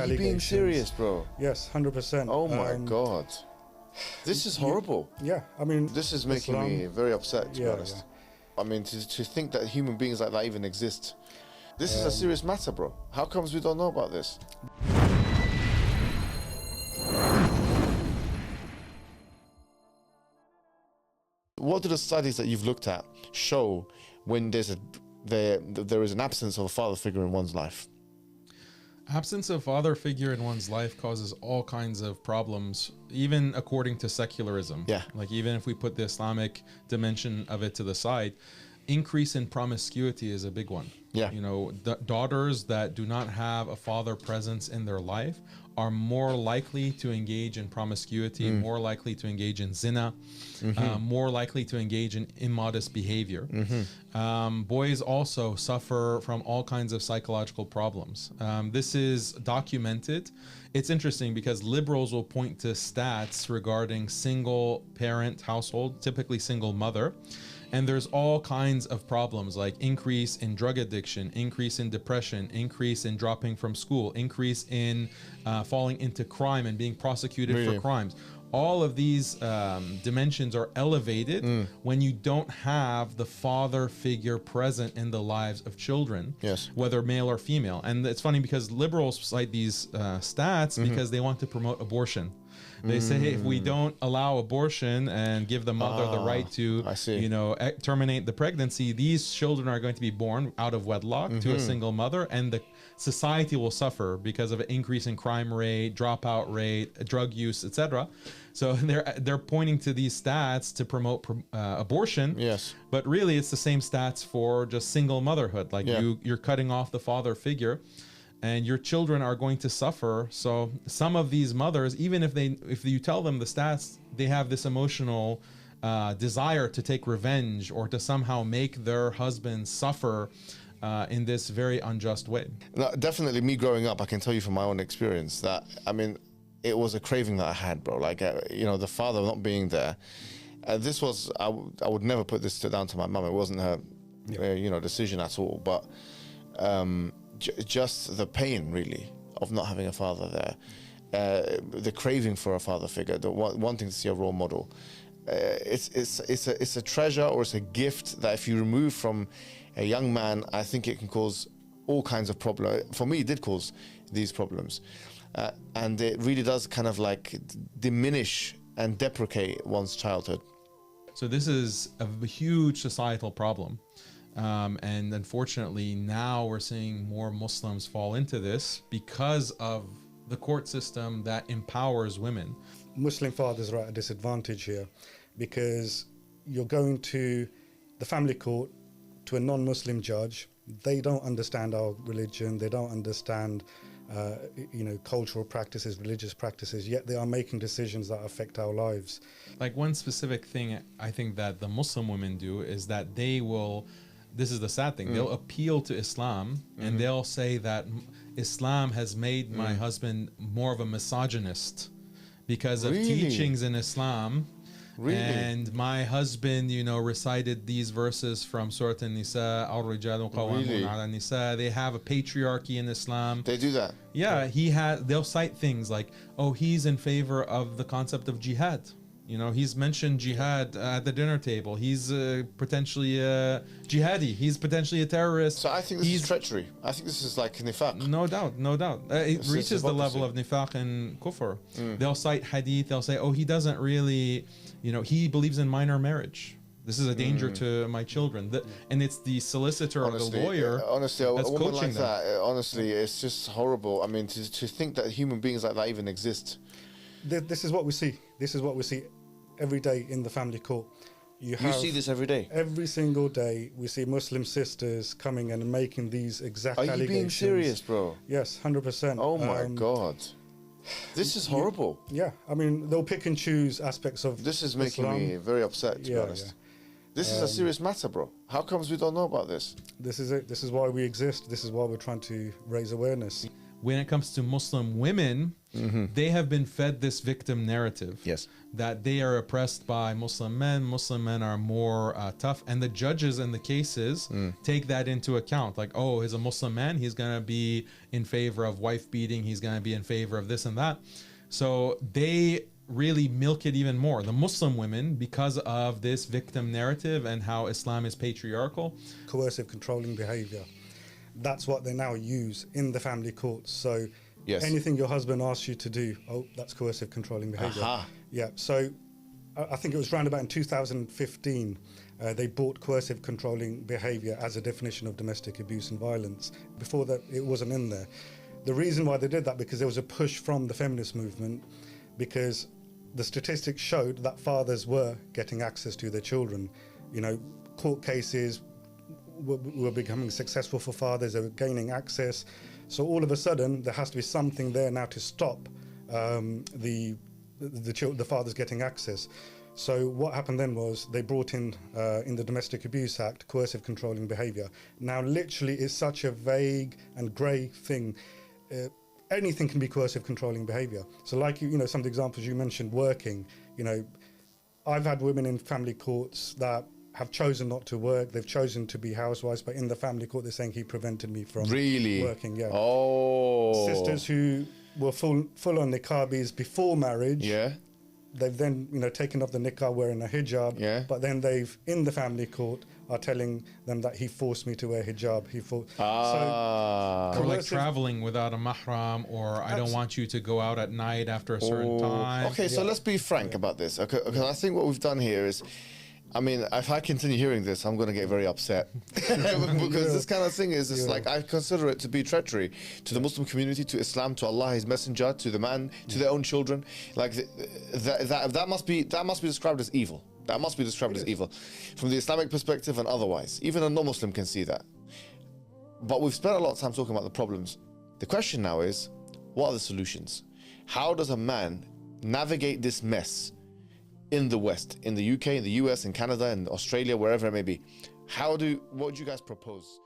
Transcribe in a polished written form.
Are you being serious, bro? Yes, 100%. Oh my God. This is horrible. Yeah, I mean... This is making me very upset, to be honest. Yeah. I mean, to think that human beings like that even exist. This is a serious matter, bro. How comes we don't know about this? What do the studies that you've looked at show when there is an absence of a father figure in one's life? Absence of father figure in one's life causes all kinds of problems, even according to secularism. Yeah. Like even if we put the Islamic dimension of it to the side, increase in promiscuity is a big one. Yeah. You know, daughters that do not have a father presence in their life are more likely to engage in promiscuity, more likely to engage in zina, more likely to engage in immodest behavior. Boys also suffer from all kinds of psychological problems. This is documented. It's interesting because liberals will point to stats regarding single parent household, typically single mother. And there's all kinds of problems like increase in drug addiction, increase in depression, increase in dropping from school, increase in falling into crime and being prosecuted for crimes. All of these dimensions are elevated when you don't have the father figure present in the lives of children, whether male or female. And it's funny because liberals cite these stats because they want to promote abortion. They say, hey, if we don't allow abortion and give the mother the right to, you know, terminate the pregnancy, these children are going to be born out of wedlock to a single mother, and the society will suffer because of an increase in crime rate, dropout rate, drug use, etc. So they're pointing to these stats to promote abortion. Yes. But really, it's the same stats for just single motherhood. Like you're cutting off the father figure, and your children are going to suffer. So some of these mothers, even if you tell them the stats, they have this emotional desire to take revenge or to somehow make their husband suffer in this very unjust way. No, definitely, me growing up, I can tell you from my own experience that, I mean, it was a craving that I had, bro. Like, you know, the father not being there. This was, I would never put this down to my mum. It wasn't her, you know, decision at all. But just the pain, really, of not having a father there. The craving for a father figure, the wanting to see a role model. It's a treasure, or it's a gift that if you remove from a young man, I think it can cause all kinds of problems. For me, it did cause these problems. And it really does kind of like diminish and deprecate one's childhood. So this is a huge societal problem. And unfortunately, now we're seeing more Muslims fall into this because of the court system that empowers women. Muslim fathers are at a disadvantage here because you're going to the family court to a non-Muslim judge. They don't understand our religion. They don't understand you know, cultural practices, religious practices, yet they are making decisions that affect our lives. Like one specific thing I think that the Muslim women do is that they will, this is the sad thing, they'll appeal to Islam and they'll say that Islam has made my husband more of a misogynist because of teachings in Islam. And my husband, you know, recited these verses from Surah An-Nisa, Al-Rijalu Qawamun ala Nisa. They have a patriarchy in Islam. They do that. Yeah, they'll cite things like, oh, he's in favor of the concept of jihad. You know, he's mentioned jihad at the dinner table. He's potentially a jihadi. He's potentially a terrorist. So I think this is treachery. I think this is like nifaq. No doubt, no doubt. It reaches the level of nifaq and kufr. They'll cite hadith. They'll say, oh, he doesn't really, you know, he believes in minor marriage. This is a danger to my children. And it's the solicitor or the lawyer honestly, that's a woman coaching like that, honestly, it's just horrible. I mean, to think that human beings like that even exist. This is what we see. This is what we see every day in the family court. You see this every day? Every single day we see Muslim sisters coming and making these exact allegations. Are you being serious, bro? Yes, 100%. Oh my God. This is horrible. Yeah, I mean, they'll pick and choose aspects of This is making me very upset, to be honest. This is a serious matter, bro. How comes we don't know about this? This is it. This is why we exist. This is why we're trying to raise awareness. when it comes to Muslim women, they have been fed this victim narrative. Yes. That they are oppressed by Muslim men. Muslim men are more tough. And the judges in the cases take that into account. Like, oh, he's a Muslim man. He's going to be in favor of wife beating. He's going to be in favor of this and that. So they really milk it even more. The Muslim women, because of this victim narrative and how Islam is patriarchal. Coercive controlling behavior. That's what they now use in the family courts. So Yes. anything your husband asks you to do, oh, that's coercive controlling behavior. Aha. Yeah. So I think it was round about in 2015, they brought coercive controlling behavior as a definition of domestic abuse and violence. Before that, it wasn't in there. The reason why they did that, because there was a push from the feminist movement, because the statistics showed that fathers were getting access to their children. You know, court cases were becoming successful for fathers, they were gaining access. So all of a sudden, there has to be something there now to stop the fathers getting access. So what happened then was they brought in the Domestic Abuse Act, coercive controlling behavior. Now, literally, it's such a vague and grey thing. Anything can be coercive controlling behavior. So like, you know, some of the examples you mentioned, working, you know, I've had women in family courts that have chosen not to work. They've chosen to be housewives, but in the family court, they're saying he prevented me from working. Yeah. Oh. Sisters who were full on niqabis before marriage. Yeah. They've then, you know, taken off the niqab, wearing a hijab. Yeah. But then they've, in the family court, are telling them that he forced me to wear hijab. Or like traveling without a mahram, or I don't want you to go out at night after a certain time. Okay, so let's be frank about this. Okay, because I think what we've done here is, I mean, if I continue hearing this, I'm going to get very upset. Because this kind of thing is just like, I consider it to be treachery to the Muslim community, to Islam, to Allah, His Messenger, to the man, to their own children. Like, that must be described as evil. That must be described as evil from the Islamic perspective and otherwise. Even a non-Muslim can see that. But we've spent a lot of time talking about the problems. The question now is, what are the solutions? How does a man navigate this mess in the West, in the UK, in the US, in Canada, in Australia, wherever it may be? What would you guys propose?